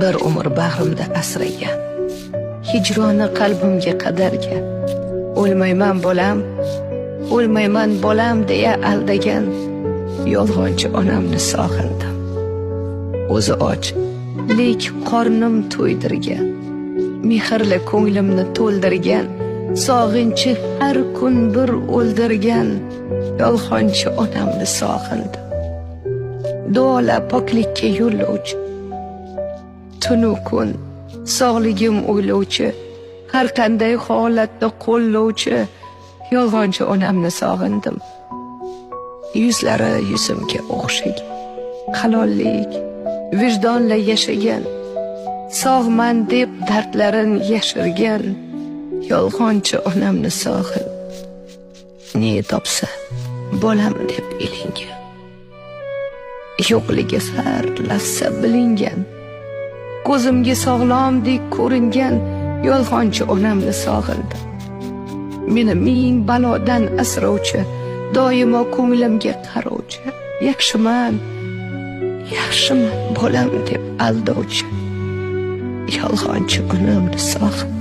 Bir umr bag'rimda asragan, hijroni qalbimga qadargan. O'lmayman bolam, o'lmayman bolam deya aldagan yolg'onchi onamni sog'indim. O'zi och, lek qornim to'ydirgan, mehrli ko'nglimni to'ldirgan, sog'inchi har kun bir o'ldirgan yolg'onchi onamni sog'indim. Duolar poklikka yo'llovchi, tunu kun sog'ligim o'ylovchi, har qanday holatda qo'llovchi yolg'onchi onamni sog'indim. Yuzlari yuzimga o'xshagan, halollik vijdonla yashagan, sog'man deb dardlarin yashirgan yolg'onchi onamni sog'in. Ne topsa bolam deb ilingan, yo'qligi har lahza bilingan, ko'zimga sog'lomdek ko'ringan yolg'onchi onamni sog'indim. Meni ming balodan asrovchi, doimo ko'nglimga qarovchi, yaxshiman bolam deb aldovchi yolg'onchi onamni sog'indim.